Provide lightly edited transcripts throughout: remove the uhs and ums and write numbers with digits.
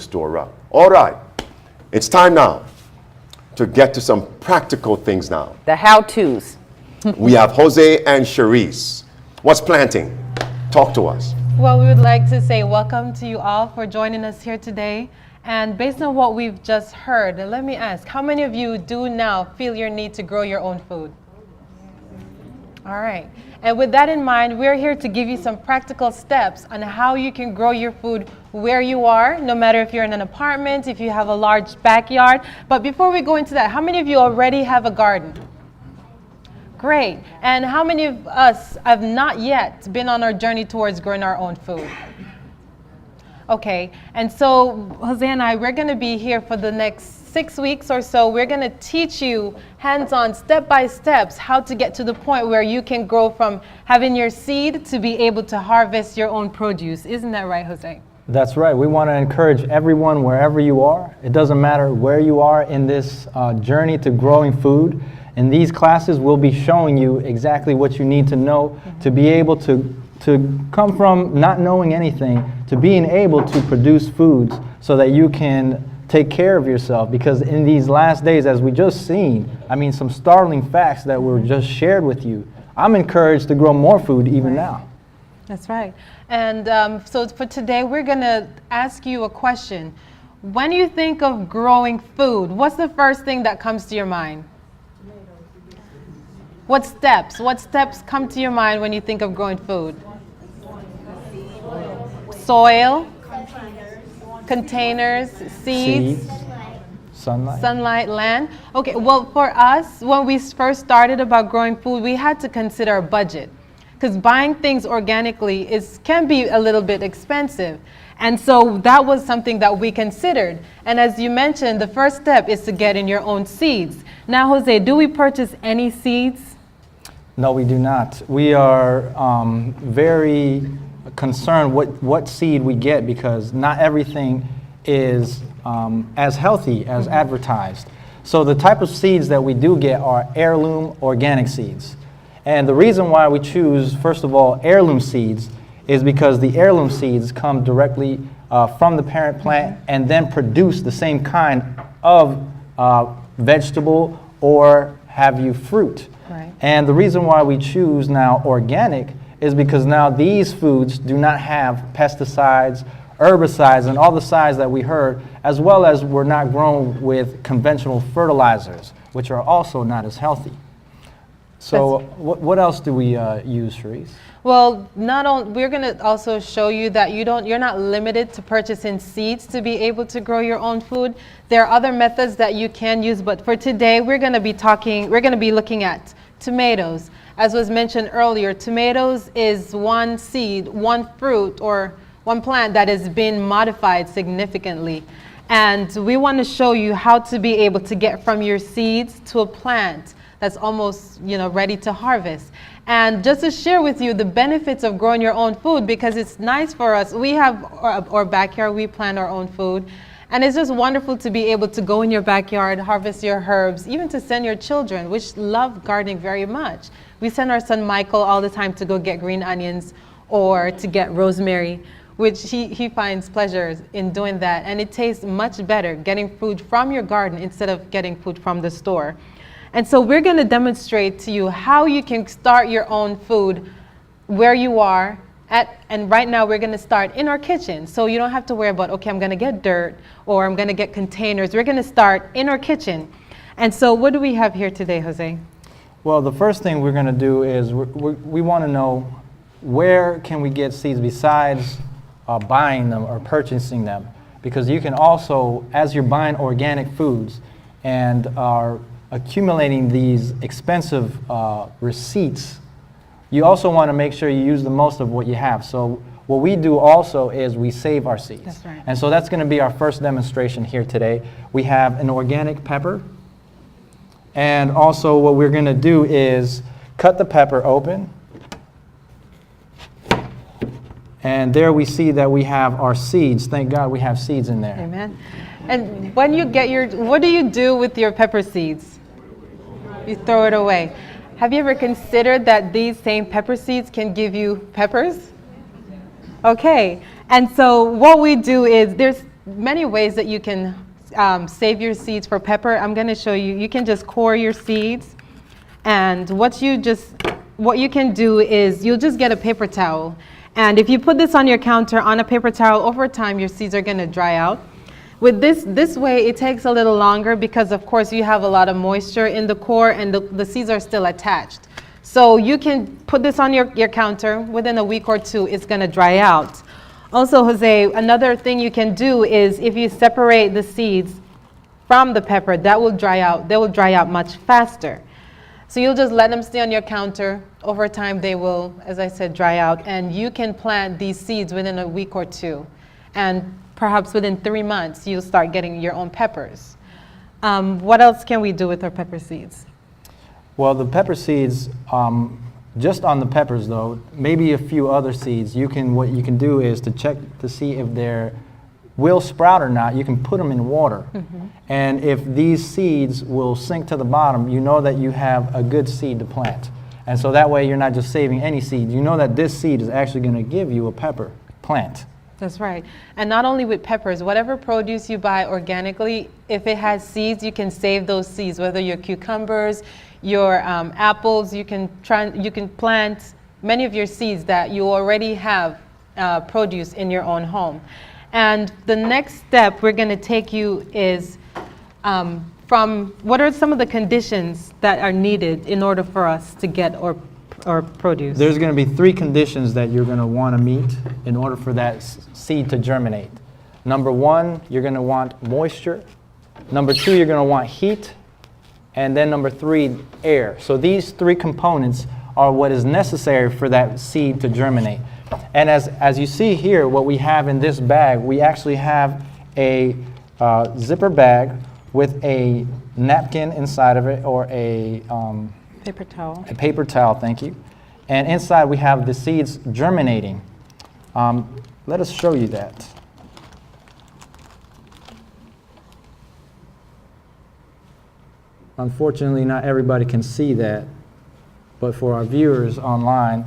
store up. All right, it's time now to get to some practical things now. The how-tos. We have Jose and Cherise. What's planting? Talk to us. Well, we would like to say welcome to you all for joining us here today. And based on what we've just heard, let me ask, how many of you do now feel your need to grow your own food? All right. And with that in mind, we're here to give you some practical steps on how you can grow your food where you are, no matter if you're in an apartment, if you have a large backyard. But before we go into that, how many of you already have a garden? Great. And how many of us have not yet been on our journey towards growing our own food? Okay. And so Jose and I, we're going to be here for the next 6 weeks or so. We're going to teach you hands-on, step-by-steps, how to get to the point where you can grow from having your seed to be able to harvest your own produce. Isn't that right, Jose? That's right. We want to encourage everyone wherever you are. It doesn't matter where you are in this journey to growing food. In these classes, we'll be showing you exactly what you need to know to be able to come from not knowing anything to being able to produce foods so that you can take care of yourself. Because in these last days, as we just seen, I mean, some startling facts that were just shared with you, I'm encouraged to grow more food even now. That's right. And so for today, we're going to ask you a question. When you think of growing food, what's the first thing that comes to your mind? What steps come to your mind when you think of growing food? Soil, containers, seeds, sunlight, land. Okay, well, for us, when we first started about growing food, we had to consider a budget, because buying things organically can be a little bit expensive. And so that was something that we considered. And as you mentioned, the first step is to get in your own seeds. Now, Jose, do we purchase any seeds? No, we do not. We are very concerned what seed we get, because not everything is as healthy as advertised. So the type of seeds that we do get are heirloom organic seeds. And the reason why we choose, first of all, heirloom seeds is because the heirloom seeds come directly from the parent plant and then produce the same kind of vegetable or fruit. Right. And the reason why we choose now organic is because now these foods do not have pesticides, herbicides, and all the sides that we heard, as well as we're not grown with conventional fertilizers, which are also not as healthy. So what else do we use, Cherise? Well, we're going to also show you that you're not limited to purchasing seeds to be able to grow your own food. There are other methods that you can use, but for today we're going to be looking at tomatoes. As was mentioned earlier, tomatoes is one seed, one fruit, or one plant that has been modified significantly. And we want to show you how to be able to get from your seeds to a plant that's almost, ready to harvest. And just to share with you the benefits of growing your own food, because it's nice for us. We have our backyard, we plant our own food. And it's just wonderful to be able to go in your backyard, harvest your herbs, even to send your children, which love gardening very much. We send our son Michael all the time to go get green onions or to get rosemary, which he finds pleasure in doing that. And it tastes much better getting food from your garden instead of getting food from the store. And so we're going to demonstrate to you how you can start your own food where you are at. And right now we're going to start in our kitchen. So you don't have to worry about, okay, I'm going to get dirt or I'm going to get containers. We're going to start in our kitchen. And so what do we have here today, Jose? Well, the first thing we're going to do is we want to know where can we get seeds besides buying them or purchasing them. Because you can also, as you're buying organic foods and are accumulating these expensive receipts, you also want to make sure you use the most of what you have. So what we do also is we save our seeds. That's right. And so that's going to be our first demonstration here today. We have an organic pepper. And also what we're going to do is cut the pepper open. And there we see that we have our seeds. Thank God we have seeds in there. Amen. And when you get what do you do with your pepper seeds? You throw it away. Have you ever considered that these same pepper seeds can give you peppers? Okay. And so what we do is many ways that you can save your seeds for pepper. I'm going to show you. You can just core your seeds, and what you can do is you'll just get a paper towel, and if you put this on your counter on a paper towel, over time your seeds are going to dry out. With this way, it takes a little longer because, of course, you have a lot of moisture in the core and the seeds are still attached. So you can put this on your counter. Within a week or two, it's going to dry out. Also, Jose, another thing you can do is if you separate the seeds from the pepper, that will dry out. They will dry out much faster. So you'll just let them stay on your counter. Over time, they will, as I said, dry out. And you can plant these seeds within a week or two. And perhaps within 3 months, you'll start getting your own peppers. What else can we do with our pepper seeds? Well, the pepper seeds, just on the peppers though, maybe a few other seeds, what you can do is to check to see if they will sprout or not. You can put them in water. Mm-hmm. And if these seeds will sink to the bottom, you know that you have a good seed to plant. And so that way you're not just saving any seed. You know that this seed is actually going to give you a pepper plant. That's right. And not only with peppers, whatever produce you buy organically, if it has seeds, you can save those seeds, whether your cucumbers, your apples, you can plant many of your seeds that you already have produce in your own home. And the next step we're going to take you is from what are some of the conditions that are needed in order for us to get or produce? There's going to be 3 conditions that you're going to want to meet in order for that seed to germinate. Number 1, you're going to want moisture. Number 2, you're going to want heat. And then number 3, air. So these 3 components are what is necessary for that seed to germinate. And as you see here, what we have in this bag, we actually have a zipper bag with a napkin inside of it, or a paper towel. A paper towel, thank you. And inside we have the seeds germinating. Let us show you that. Unfortunately, not everybody can see that, but for our viewers online,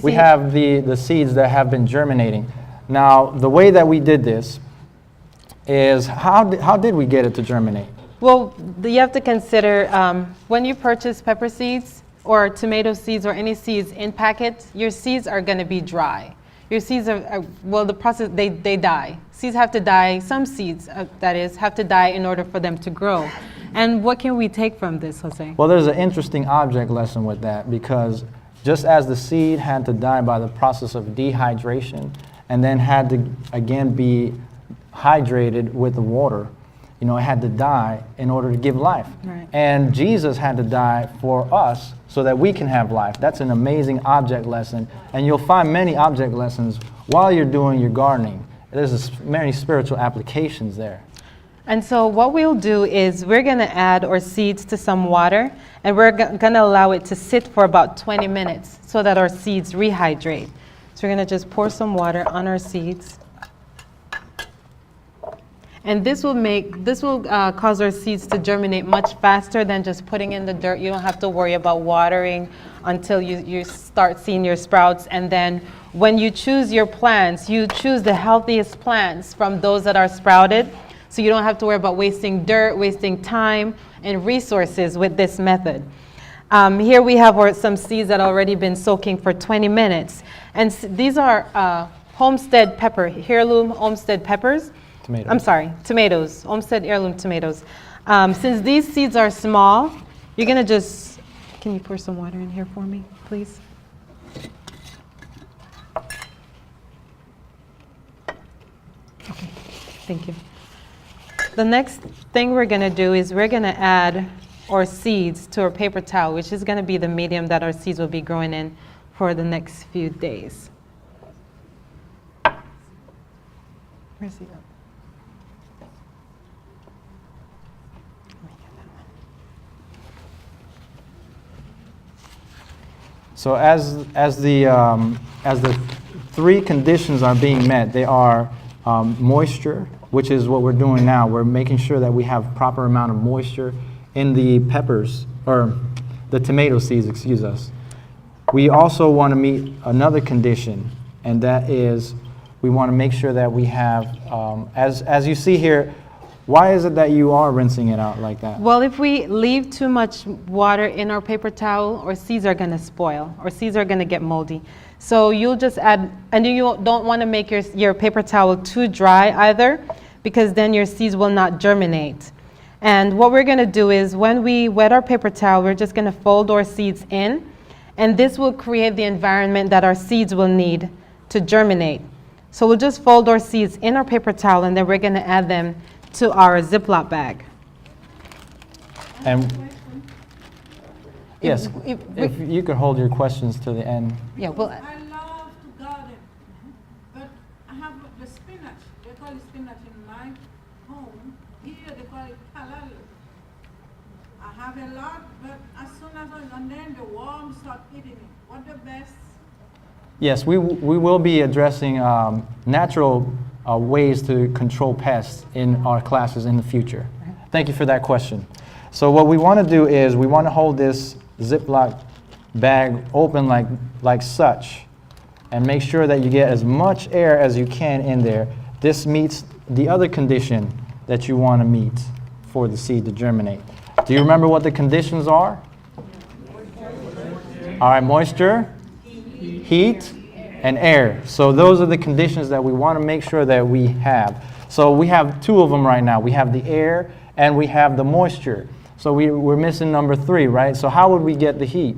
we have the seeds that have been germinating. Now, the way that we did this is, how did we get it to germinate? Well, you have to consider when you purchase pepper seeds or tomato seeds or any seeds in packets, your seeds are going to be dry. Your seeds well, the process, they die. Seeds have to die, some seeds, that is, have to die in order for them to grow. And what can we take from this, Jose? Well, there's an interesting object lesson with that, because just as the seed had to die by the process of dehydration and then had to again be hydrated with the water, it had to die in order to give life. Right. And Jesus had to die for us so that we can have life. That's an amazing object lesson. And you'll find many object lessons while you're doing your gardening. There's many spiritual applications there. And so what we'll do is we're going to add our seeds to some water, and we're going to allow it to sit for about 20 minutes so that our seeds rehydrate. So we're going to just pour some water on our seeds. And this will cause our seeds to germinate much faster than just putting in the dirt. You don't have to worry about watering until you start seeing your sprouts. And then when you choose your plants, you choose the healthiest plants from those that are sprouted. So you don't have to worry about wasting dirt, wasting time and resources with this method. Here we have some seeds that have already been soaking for 20 minutes. And these are Homestead pepper, heirloom Homestead peppers. Tomatoes. I'm sorry, tomatoes, Homestead heirloom tomatoes. Since these seeds are small, you're going to can you pour some water in here for me, please? Okay, thank you. The next thing we're going to do is we're going to add our seeds to our paper towel, which is going to be the medium that our seeds will be growing in for the next few days. Where's he? So as the 3 conditions are being met, they are moisture, which is what we're doing now. We're making sure that we have proper amount of moisture in the peppers, or the tomato seeds, excuse us. We also want to meet another condition, and that is We want to make sure that we have, as you see here, why is it that you are rinsing it out like that? Well, if we leave too much water in our paper towel, our seeds are going to spoil, or seeds are going to get moldy. So you'll just add, and you don't want to make your paper towel too dry either, because then your seeds will not germinate. And what we're going to do is when we wet our paper towel, we're just going to fold our seeds in, and this will create the environment that our seeds will need to germinate. So we'll just fold our seeds in our paper towel, and then we're going to add them to our Ziploc bag. And yes, if if you could hold your questions to the end. Yeah, well, I love to garden, but I have the spinach. They call it spinach in my home. Here they call it halal. I have a lot, but as soon as and then the worms start eating it. What the best? Yes, we will be addressing natural ways to control pests in our classes in the future. Thank you for that question. So what we want to do is we want to hold this Ziploc bag open like such, and make sure that you get as much air as you can in there. This meets the other condition that you want to meet for the seed to germinate. Do you remember what the conditions are? All right, moisture, heat, and air. So those are the conditions that we want to make sure that we have. So we have two of them right now. We have the air and we have the moisture. So we're missing number 3, right? So how would we get the heat?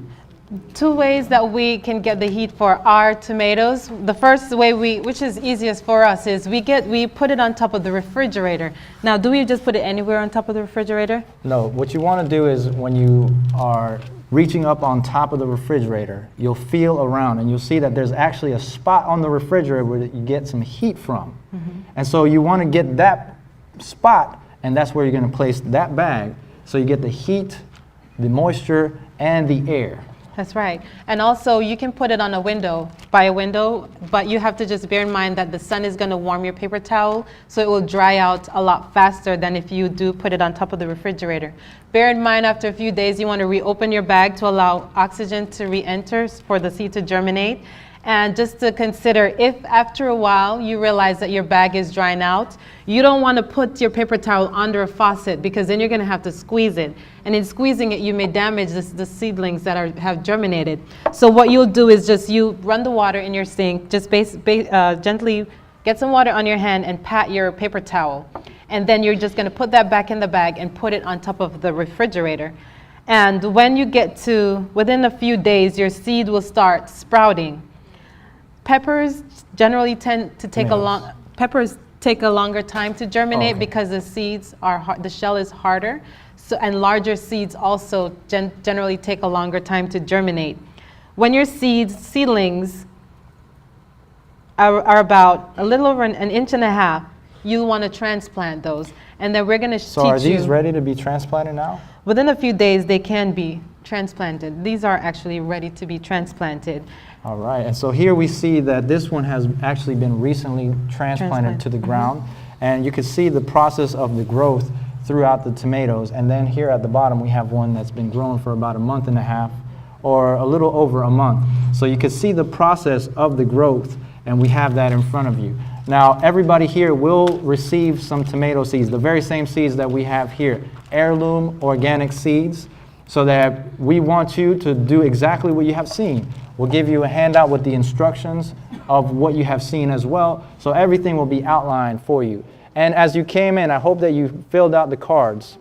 two ways that we can get the heat for our tomatoes. The first way, which is easiest for us, is we put it on top of the refrigerator. Now, do we just put it anywhere on top of the refrigerator? No, what you want to do is when you are reaching up on top of the refrigerator, you'll feel around and you'll see that there's actually a spot on the refrigerator where you get some heat from. Mm-hmm. And so you want to get that spot, and that's where you're going to place that bag, so you get the heat, the moisture, and the air. That's right. And also, you can put it on a window, by a window, but you have to just bear in mind that the sun is going to warm your paper towel, so it will dry out a lot faster than if you do put it on top of the refrigerator. Bear in mind, after a few days, you want to reopen your bag to allow oxygen to re-enter for the seed to germinate. And just to consider, if after a while you realize that your bag is drying out, you don't want to put your paper towel under a faucet, because then you're going to have to squeeze it. And in squeezing it, you may damage the seedlings that have germinated. So what you'll do is just you run the water in your sink, just gently get some water on your hand and pat your paper towel. And then you're just going to put that back in the bag and put it on top of the refrigerator. And when you get to within a few days, your seed will start sprouting. Peppers generally tend to take peppers take a longer time to germinate, because the seeds are the shell is harder. So, and larger seeds also generally take a longer time to germinate. When your seedlings are about a little over an inch and a half, you'll want to transplant those. And then we're going to teach you. So are these ready to be transplanted now? Within a few days, they can be transplanted. These are actually ready to be transplanted. All right, and so here we see that this one has actually been recently transplanted to the ground, and you can see the process of the growth throughout the tomatoes. And then here at the bottom we have one that's been growing for about a month and a half, or a little over a month. So you can see the process of the growth, and we have that in front of you. Now, everybody here will receive some tomato seeds, the very same seeds that we have here, heirloom organic seeds, so that we want you to do exactly what you have seen. We'll give you a handout with the instructions of what you have seen as well, so everything will be outlined for you. And as you came in, I hope that you filled out the cards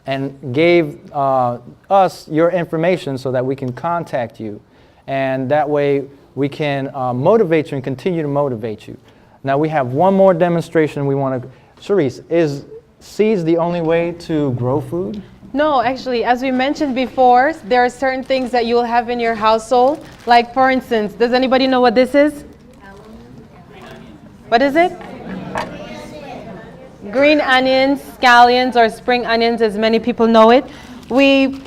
and gave us your information so that we can contact you. And that way we can motivate you and continue to motivate you. Now we have one more demonstration we want to... Charisse, is seeds the only way to grow food? No, actually, as we mentioned before, there are certain things that you'll have in your household. Like, for instance, does anybody know what this is? What is it? Green onions, scallions, or spring onions, as many people know it. We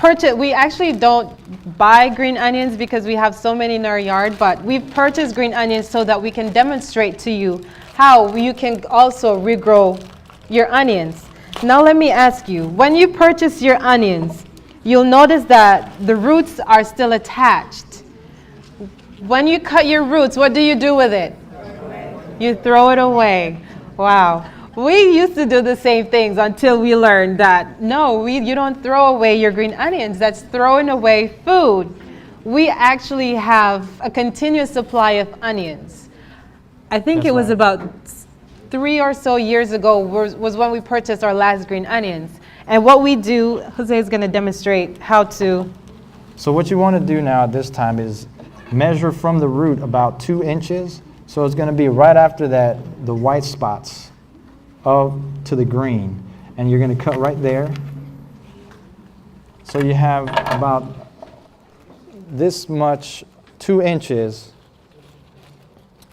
actually don't buy green onions because we have so many in our yard, but we've purchased green onions so that we can demonstrate to you how you can also regrow your onions. Now let me ask you, when you purchase your onions, you'll notice that the roots are still attached. When you cut your roots, what do you do with it? You throw it away. Wow. We used to do the same things until we learned that no, you don't throw away your green onions. That's throwing away food. We actually have a continuous supply of onions. I think That's it was right. about 3 or so years ago was when we purchased our last green onions. And what we do, Jose is going to demonstrate how to. So what you want to do now at this time is measure from the root about 2 inches. So it's going to be right after that, the white spots to the green. And you're going to cut right there. So you have about this much, 2 inches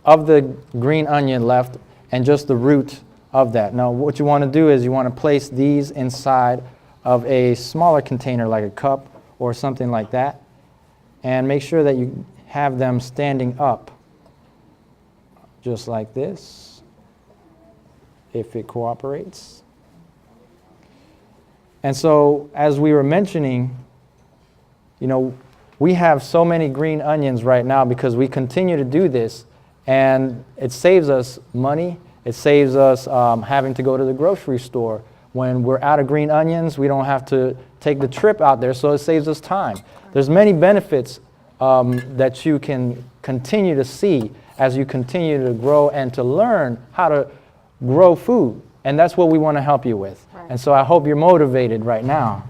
of the green onion left and just the root of that. Now what you want to do is you want to place these inside of a smaller container like a cup or something like that, and make sure that you have them standing up just like this, if it cooperates. And so as we were mentioning, you know, we have so many green onions right now because we continue to do this, and it saves us money. It saves us having to go to the grocery store. When we're out of green onions, we don't have to take the trip out there, so it saves us time. There's many benefits that you can continue to see as you continue to grow and to learn how to grow food. And that's what we want to help you with. Right. And so I hope you're motivated right now.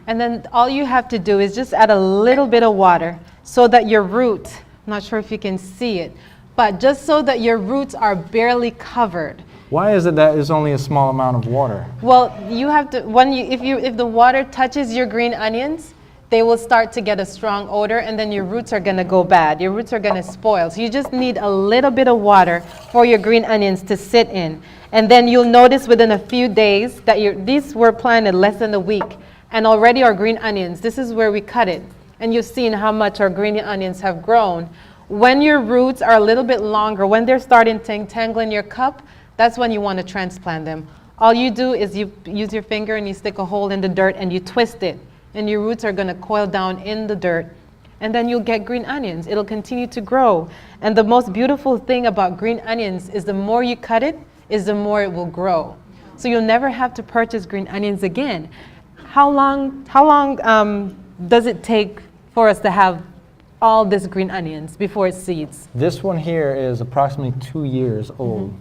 And then all you have to do is just add a little bit of water so that your root, I'm not sure if you can see it, but just so that your roots are barely covered. Why is it that it's only a small amount of water? Well, you have to, if the water touches your green onions, they will start to get a strong odor, and then your roots are going to go bad. Your roots are going to spoil. So you just need a little bit of water for your green onions to sit in. And then you'll notice within a few days that these were planted less than a week, and already our green onions, this is where we cut it. And you've seen how much our green onions have grown. When your roots are a little bit longer, when they're starting to entangle in your cup, that's when you want to transplant them. All you do is you use your finger and you stick a hole in the dirt and you twist it. And your roots are going to coil down in the dirt. And then you'll get green onions. It'll continue to grow. And the most beautiful thing about green onions is the more you cut it, is the more it will grow. So you'll never have to purchase green onions again. How long does it take for us to have all this green onions before it seeds? This one here is approximately 2 years old.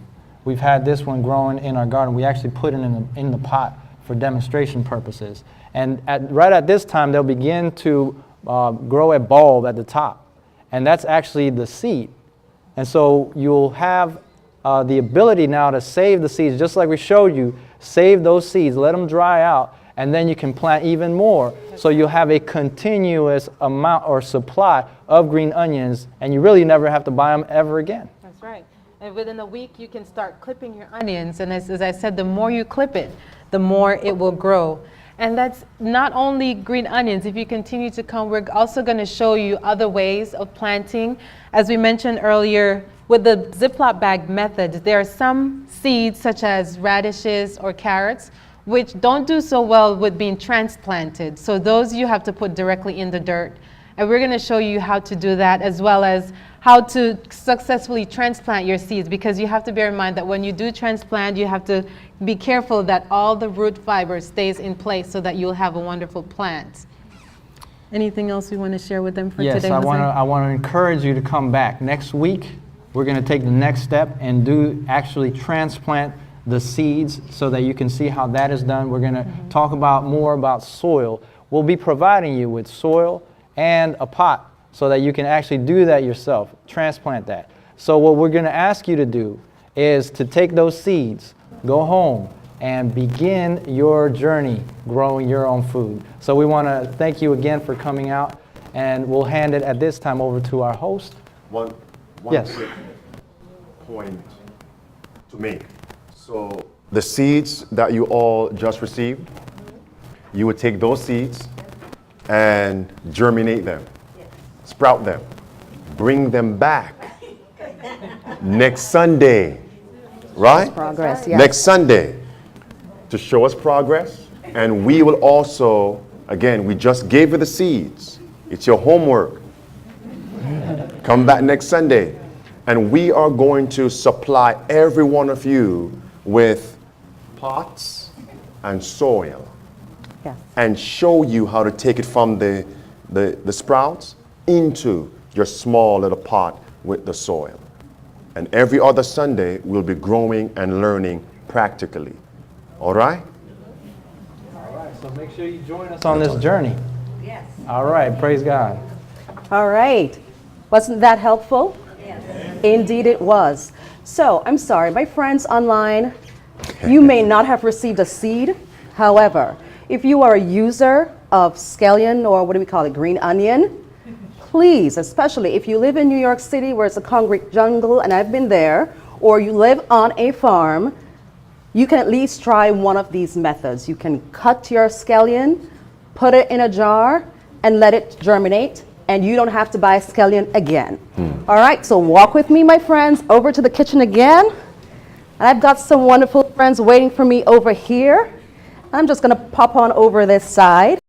We've had this one growing in our garden. We actually put it in the pot for demonstration purposes. And right at this time, they'll begin to grow a bulb at the top. And that's actually the seed. And so you'll have the ability now to save the seeds, just like we showed you. Save those seeds, let them dry out, and then you can plant even more. So you'll have a continuous amount or supply of green onions, and you really never have to buy them ever again. That's right. And within a week, you can start clipping your onions. And as I said, the more you clip it, the more it will grow. And that's not only green onions. If you continue to come, we're also going to show you other ways of planting. As we mentioned earlier, with the Ziploc bag method, there are some seeds such as radishes or carrots which don't do so well with being transplanted. So those you have to put directly in the dirt. And we're going to show you how to do that, as well as how to successfully transplant your seeds, because you have to bear in mind that when you do transplant, you have to be careful that all the root fiber stays in place so that you'll have a wonderful plant. Anything else we want to share with them for Yes, today? I Jose? want to encourage you to come back. Next week, we're going to take the next step and actually transplant the seeds so that you can see how that is done. We're going to talk more about soil. We'll be providing you with soil and a pot so that you can actually do that yourself, transplant that. So what we're going to ask you to do is to take those seeds, go home, and begin your journey growing your own food. So we want to thank you again for coming out, and we'll hand it at this time over to our host. One Yes. quick point to make. So the seeds that you all just received, you would take those seeds and germinate them, sprout them, bring them back next Sunday, right? Progress, yes. Next Sunday to show us progress. And we will also, again, we just gave you the seeds. It's your homework. Come back next Sunday And we are going to supply every one of you with pots and soil Yes. and show you how to take it from the sprouts into your small little pot with the soil. And every other Sunday, we'll be growing and learning practically. All right? All right, so make sure you join us on this journey. Yes. All right, praise God. All right. Wasn't that helpful? Yes. Indeed it was. So, I'm sorry, my friends online, you may not have received a seed. However, if you are a user of scallion, or what do we call it, green onion, please, especially if you live in New York City where it's a concrete jungle, and I've been there, or you live on a farm, you can at least try one of these methods. You can cut your scallion, put it in a jar, and let it germinate, and you don't have to buy scallion again. All right, so walk with me, my friends, over to the kitchen again. And I've got some wonderful friends waiting for me over here. I'm just gonna pop on over this side.